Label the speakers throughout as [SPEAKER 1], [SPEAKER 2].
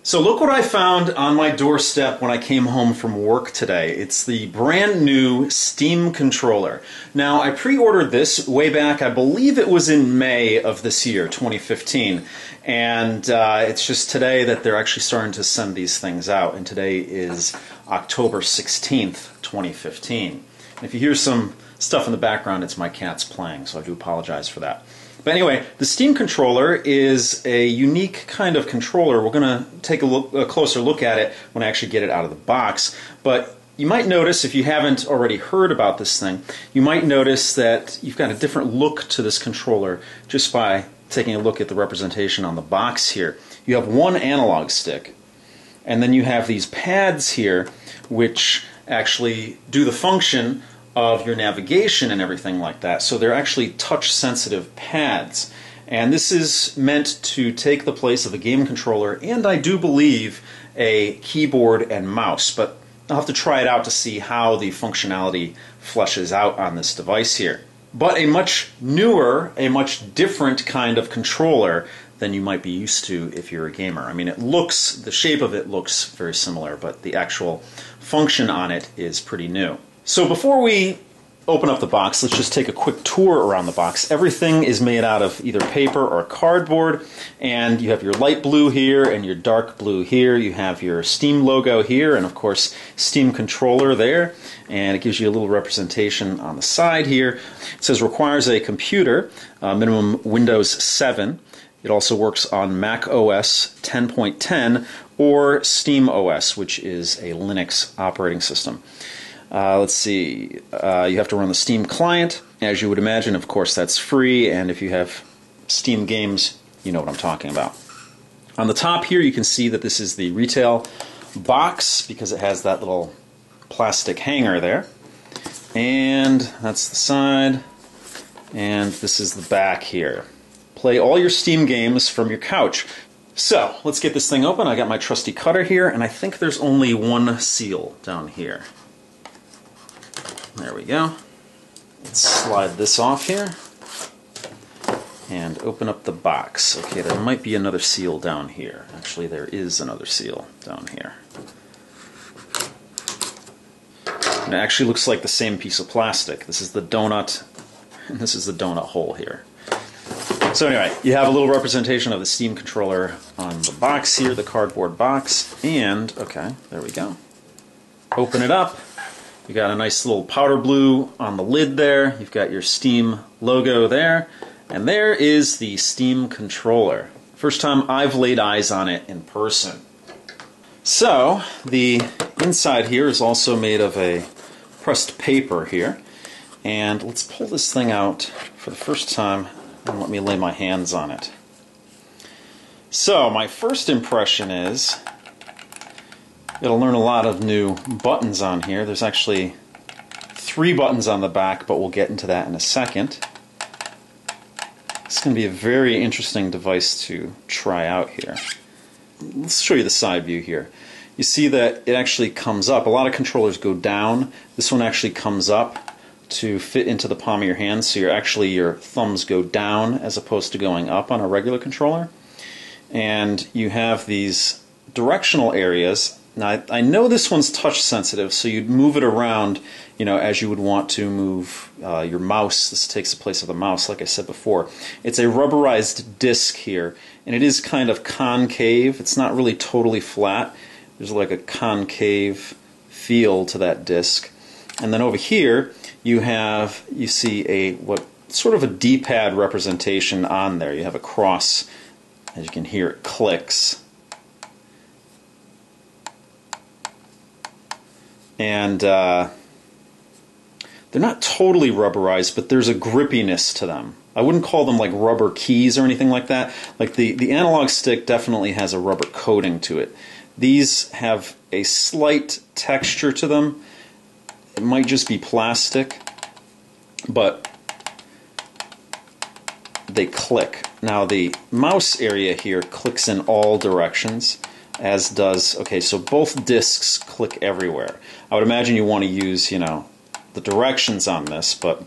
[SPEAKER 1] So look what I found on my doorstep when I came home from work today. It's the brand new Steam controller. Now, I pre-ordered this way back, I believe it was in May of this year, 2015. And it's just today that they're actually starting to send these things out. And today is October 16th, 2015. And if you hear some stuff in the background, it's my cats playing, so I do apologize for that. But anyway, the Steam controller is a unique kind of controller. We're going to take a closer look at it when I actually get it out of the box. But you might notice, if you haven't already heard about this thing, you might notice that you've got a different look to this controller just by taking a look at the representation on the box here. You have one analog stick, and then you have these pads here which actually do the function of your navigation and everything like that. So they're actually touch-sensitive pads. And this is meant to take the place of a game controller and I do believe a keyboard and mouse. But I'll have to try it out to see how the functionality fleshes out on this device here. But a much newer, a much different kind of controller than you might be used to if you're a gamer. I mean, the shape of it looks very similar, but the actual function on it is pretty new. So before we open up the box, let's just take a quick tour around the box. Everything is made out of either paper or cardboard, and you have your light blue here and your dark blue here. You have your Steam logo here, and of course Steam controller there, and it gives you a little representation on the side here. It says requires a computer, minimum Windows 7. It also works on Mac OS 10.10 or Steam OS, which is a Linux operating system. Let's see, you have to run the Steam client, as you would imagine. Of course, that's free, and if you have Steam games, you know what I'm talking about. On the top here, you can see that this is the retail box, because it has that little plastic hanger there. And that's the side, and this is the back here. Play all your Steam games from your couch. So, let's get this thing open. I got my trusty cutter here, and I think there's only one seal down here. There we go. Let's slide this off here and open up the box. Okay, there might be another seal down here. Actually, there is another seal down here. And it actually looks like the same piece of plastic. This is the donut, and this is the donut hole here. So anyway, you have a little representation of the Steam controller on the box here, the cardboard box, and, okay, there we go. Open it up. You got a nice little powder blue on the lid there. You've got your Steam logo there. And there is the Steam controller. First time I've laid eyes on it in person. So, the inside here is also made of a pressed paper here. And let's pull this thing out for the first time and let me lay my hands on it. So, my first impression is you'll learn a lot of new buttons on here. There's actually 3 buttons on the back, but we'll get into that in a second. It's going to be a very interesting device to try out here. Let's show you the side view here. You see that it actually comes up. A lot of controllers go down. This one actually comes up to fit into the palm of your hand, so your thumbs go down as opposed to going up on a regular controller. And you have these directional areas. Now, I know this one's touch sensitive, so you'd move it around, as you would want to move your mouse. This takes the place of the mouse, like I said before. It's a rubberized disc here, and it is kind of concave. It's not really totally flat. There's like a concave feel to that disc. And then over here, you see what sort of a D-pad representation on there. You have a cross. As you can hear, it clicks. And they're not totally rubberized, but there's a grippiness to them. I wouldn't call them like rubber keys or anything like that. Like the analog stick definitely has a rubber coating to it. These have a slight texture to them. It might just be plastic, but they click. Now the mouse area here clicks in all directions, as does, okay, so both discs click everywhere. I would imagine you want to use, the directions on this, but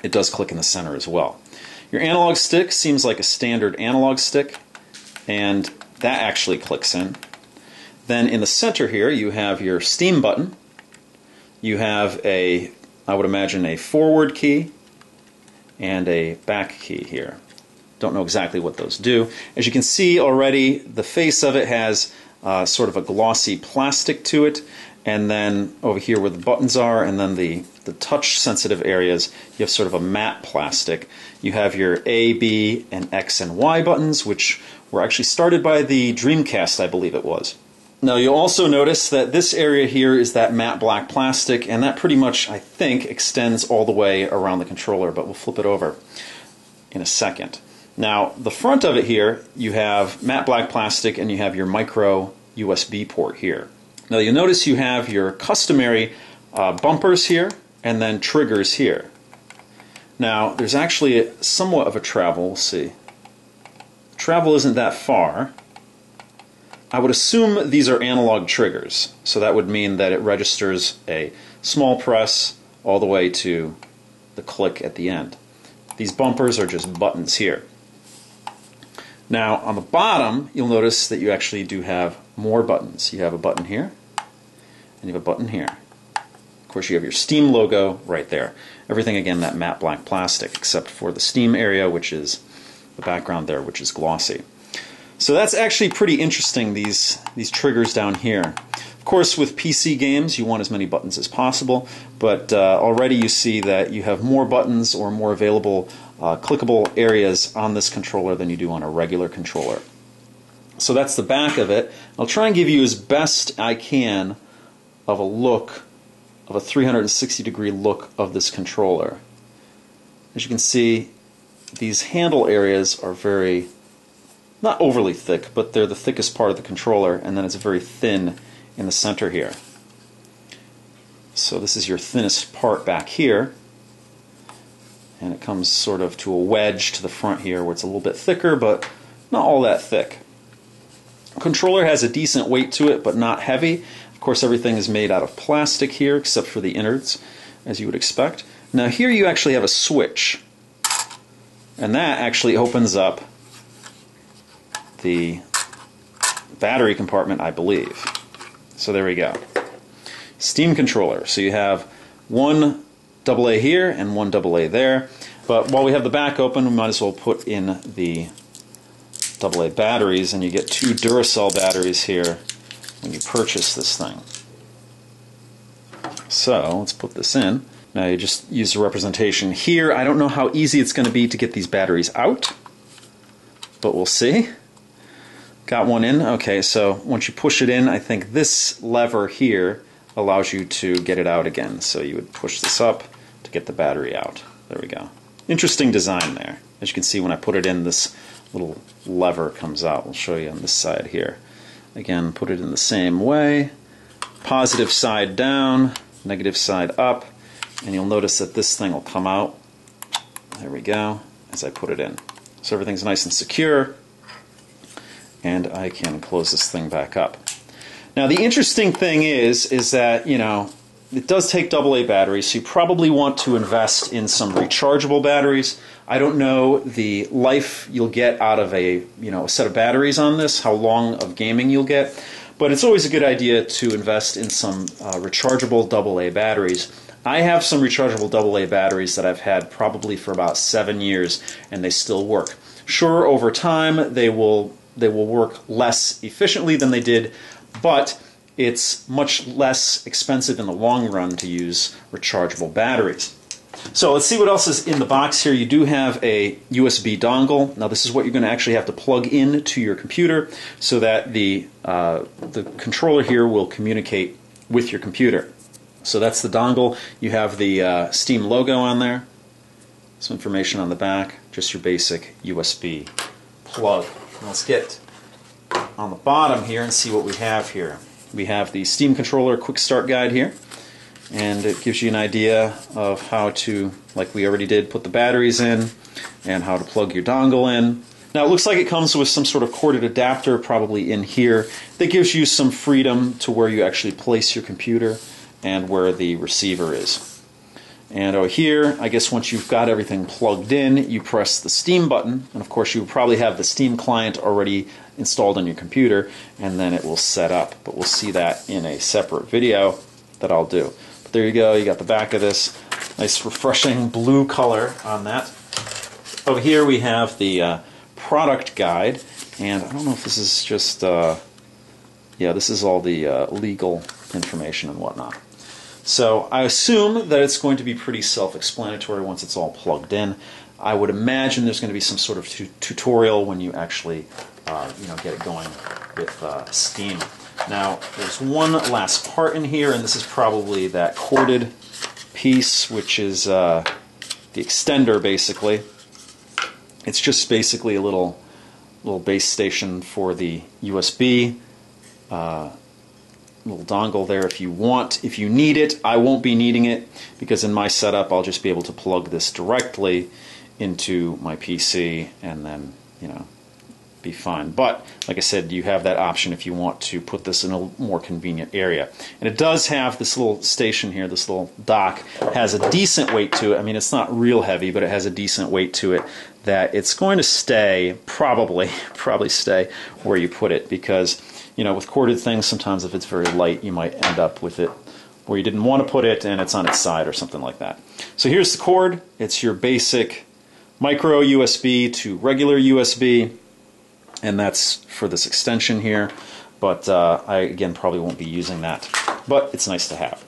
[SPEAKER 1] it does click in the center as well. Your analog stick seems like a standard analog stick, and That actually clicks in. Then in the center here you have your Steam button. You have a, I would imagine, a forward key and a back key here. Don't know exactly what those do. As you can see already, the face of it has sort of a glossy plastic to it, and then over here where the buttons are, and then the touch sensitive areas, you have sort of a matte plastic. You have your A, B, and X and Y buttons, which were actually started by the Dreamcast, I believe it was. Now you'll also notice that this area here is that matte black plastic, and that pretty much, I think, extends all the way around the controller, but we'll flip it over in a second. Now the front of it here, you have matte black plastic and you have your micro USB port here. Now you'll notice you have your customary bumpers here and then triggers here. Now there's actually somewhat of a travel, we'll see. Travel isn't that far. I would assume these are analog triggers, so that would mean that it registers a small press all the way to the click at the end. These bumpers are just buttons here. Now on the bottom you'll notice that you actually do have more buttons. You have a button here and you have a button here. Of course you have your Steam logo right there. Everything again that matte black plastic except for the Steam area, which is the background there, which is glossy. So that's actually pretty interesting, these triggers down here. Of course with PC games you want as many buttons as possible, but already you see that you have more buttons or more available clickable areas on this controller than you do on a regular controller. So that's the back of it. I'll try and give you as best I can of a look, of a 360 degree look of this controller. As you can see, these handle areas are very, not overly thick, but they're the thickest part of the controller, and then it's very thin in the center here. So this is your thinnest part back here, and it comes sort of to a wedge to the front here where it's a little bit thicker, but not all that thick. The controller has a decent weight to it, but not heavy. Of course everything is made out of plastic here, except for the innards, as you would expect. Now here you actually have a switch, and that actually opens up the battery compartment, I believe. So there we go. Steam controller. So you have one AA here and one AA there. But while we have the back open, we might as well put in the AA batteries, and you get two Duracell batteries here when you purchase this thing. So let's put this in. Now you just use the representation here. I don't know how easy it's going to be to get these batteries out, but we'll see. Got one in. Okay, so once you push it in, I think this lever here allows you to get it out again. So you would push this up to get the battery out. There we go. Interesting design there. As you can see, when I put it in, this little lever comes out. We'll show you on this side here. Again, put it in the same way. Positive side down, negative side up, and you'll notice that this thing will come out. There we go, as I put it in. So everything's nice and secure, and I can close this thing back up. Now the interesting thing is that, you know, it does take AA batteries, so you probably want to invest in some rechargeable batteries. I don't know the life you'll get out of a set of batteries on this, how long of gaming you'll get, but it's always a good idea to invest in some rechargeable AA batteries. I have some rechargeable AA batteries that I've had probably for about 7 years, and they still work. Sure, over time they will work less efficiently than they did, but it's much less expensive in the long run to use rechargeable batteries. So let's see what else is in the box here. You do have a USB dongle. Now this is what you're going to actually have to plug into your computer so that the controller here will communicate with your computer. So that's the dongle. You have the Steam logo on there, some information on the back, just your basic USB plug. Let's get on the bottom here and see what we have here. We have the Steam controller quick start guide here, and it gives you an idea of how to, like we already did, put the batteries in and how to plug your dongle in. Now it looks like it comes with some sort of corded adapter probably in here that gives you some freedom to where you actually place your computer and where the receiver is. And over here, I guess once you've got everything plugged in, you press the Steam button, and of course you probably have the Steam client already installed on your computer, and then it will set up. But we'll see that in a separate video that I'll do. But there you go, you got the back of this. Nice refreshing blue color on that. Over here we have the product guide, and I don't know if this is just, yeah, this is all the legal information and whatnot. So I assume that it's going to be pretty self-explanatory once it's all plugged in. I would imagine there's going to be some sort of tutorial when you actually get it going with Steam. Now, there's one last part in here, and this is probably that corded piece, which is the extender, basically. It's just basically a little base station for the USB. Little dongle there if you want. If you need it, I won't be needing it because in my setup I'll just be able to plug this directly into my PC and then, be fine. But like I said, you have that option if you want to put this in a more convenient area. And it does have this little station here, this little dock, has a decent weight to it. I mean, it's not real heavy, but it has a decent weight to it that it's going to stay, probably stay where you put it, because with corded things, sometimes if it's very light, you might end up with it where you didn't want to put it and it's on its side or something like that. So here's the cord. It's your basic micro USB to regular USB, and that's for this extension here. But I, again, probably won't be using that. But it's nice to have.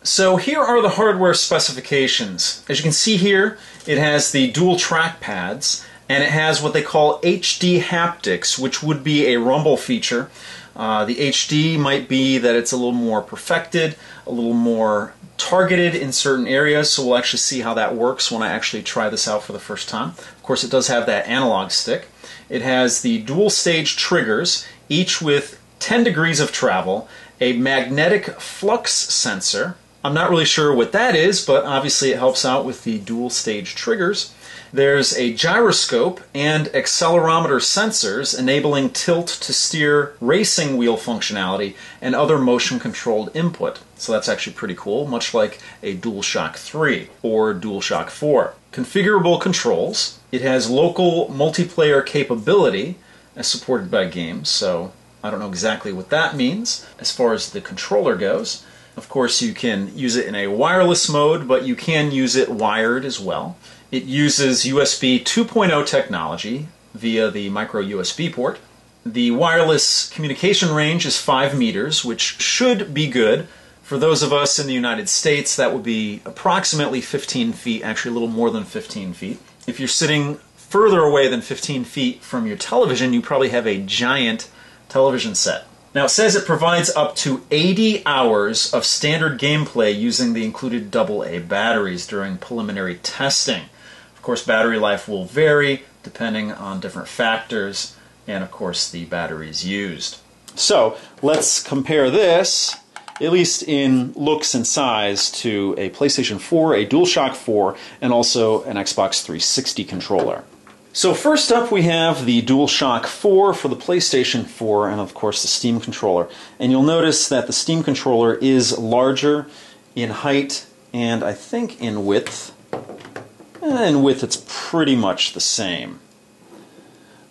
[SPEAKER 1] So here are the hardware specifications. As you can see here, it has the dual track pads, and it has what they call HD haptics, which would be a rumble feature. The HD might be that it's a little more perfected, a little more targeted in certain areas, so we'll actually see how that works when I actually try this out for the first time. Of course, it does have that analog stick. It has the dual stage triggers, each with 10 degrees of travel, a magnetic flux sensor. I'm not really sure what that is, but obviously it helps out with the dual stage triggers. There's a gyroscope and accelerometer sensors enabling tilt to steer racing wheel functionality and other motion controlled input. So that's actually pretty cool, much like a DualShock 3 or DualShock 4. Configurable controls. It has local multiplayer capability as supported by games, so I don't know exactly what that means as far as the controller goes. Of course, you can use it in a wireless mode, but you can use it wired as well. It uses USB 2.0 technology via the micro USB port. The wireless communication range is 5 meters, which should be good. For those of us in the United States, that would be approximately 15 feet, actually a little more than 15 feet. If you're sitting further away than 15 feet from your television, you probably have a giant television set. Now it says it provides up to 80 hours of standard gameplay using the included AA batteries during preliminary testing. Of course, battery life will vary depending on different factors and, of course, the batteries used. So let's compare this, at least in looks and size, to a PlayStation 4, a DualShock 4, and also an Xbox 360 controller. So first up we have the DualShock 4 for the PlayStation 4 and of course the Steam controller. And you'll notice that the Steam controller is larger in height and I think in width. In width it's pretty much the same.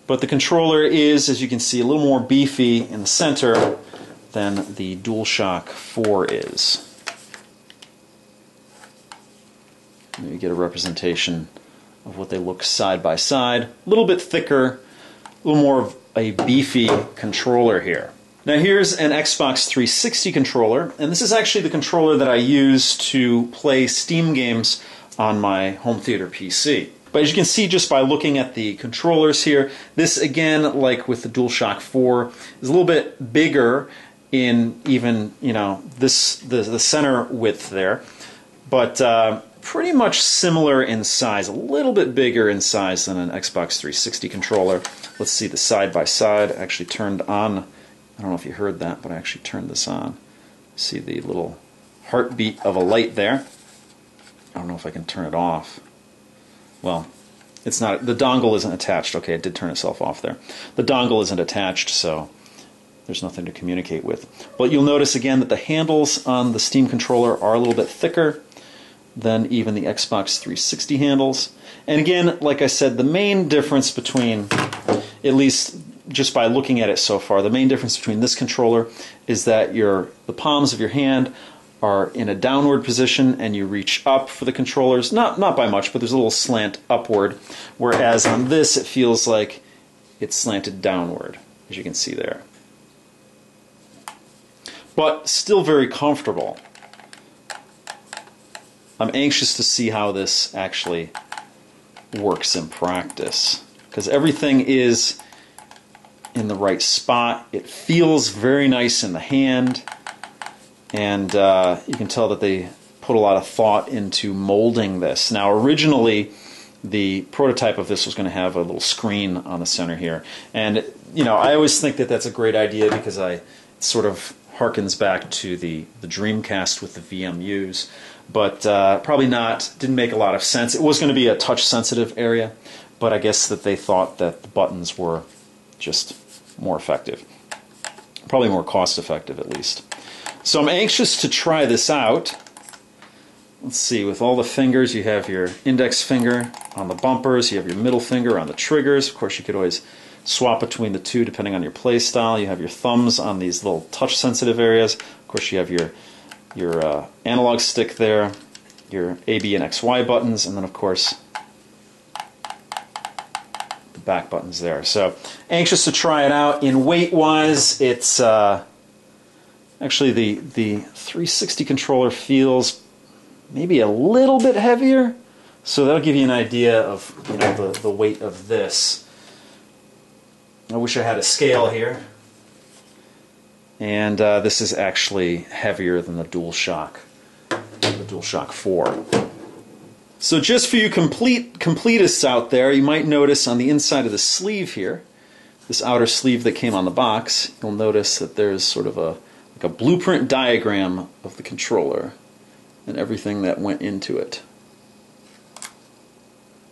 [SPEAKER 1] But the controller is, as you can see, a little more beefy in the center than the DualShock 4 is. There you get a representation of what they look side by side. A little bit thicker, a little more of a beefy controller here. Now here's an Xbox 360 controller, and this is actually the controller that I use to play Steam games on my home theater PC. But as you can see just by looking at the controllers here, this again, like with the DualShock 4, is a little bit bigger in even, the center width there. But pretty much similar in size, a little bit bigger in size than an Xbox 360 controller. Let's see the side-by-side. I actually turned on, I don't know if you heard that, but I actually turned this on. See the little heartbeat of a light there. I don't know if I can turn it off. Well, it's not, the dongle isn't attached. Okay, it did turn itself off there. The dongle isn't attached, so there's nothing to communicate with. But you'll notice again that the handles on the Steam controller are a little bit thicker. than even the Xbox 360 handles. And again, like I said, the main difference between, at least just by looking at it so far, the main difference between this controller is that the palms of your hand are in a downward position and you reach up for the controllers. Not by much, but there's a little slant upward. Whereas on this, it feels like it's slanted downward, as you can see there. But still very comfortable. I'm anxious to see how this actually works in practice, because everything is in the right spot. It feels very nice in the hand, and you can tell that they put a lot of thought into molding this. Now, originally, the prototype of this was going to have a little screen on the center here, and I always think that that's a great idea because it sort of harkens back to the Dreamcast with the VMUs, but probably not, didn't make a lot of sense. It was going to be a touch-sensitive area, but I guess that they thought that the buttons were just more effective. Probably more cost-effective, at least. So I'm anxious to try this out. Let's see, with all the fingers, you have your index finger on the bumpers, you have your middle finger on the triggers. Of course, you could always swap between the two depending on your play style. You have your thumbs on these little touch-sensitive areas. Of course, you have your analog stick there, your A, B, and X, Y buttons, and then, of course, the back buttons there. So, anxious to try it out. In weight-wise, it's actually the 360 controller feels maybe a little bit heavier, so that'll give you an idea of the weight of this. I wish I had a scale here. And this is actually heavier than the DualShock 4. So just for you completists out there, you might notice on the inside of the sleeve here, this outer sleeve that came on the box, you'll notice that there's sort of like a blueprint diagram of the controller and everything that went into it.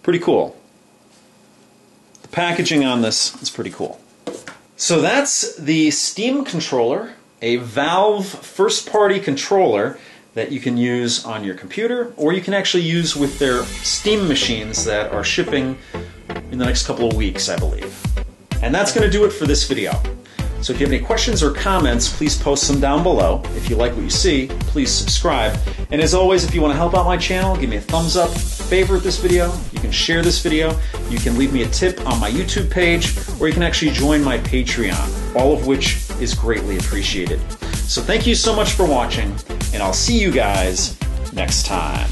[SPEAKER 1] Pretty cool. The packaging on this is pretty cool. So that's the Steam controller, a Valve first-party controller that you can use on your computer, or you can actually use with their Steam machines that are shipping in the next couple of weeks, I believe. And that's going to do it for this video. So if you have any questions or comments, please post them down below. If you like what you see, please subscribe. And as always, if you want to help out my channel, give me a thumbs up, favorite this video, you can share this video, you can leave me a tip on my YouTube page, or you can actually join my Patreon, all of which is greatly appreciated. So thank you so much for watching, and I'll see you guys next time.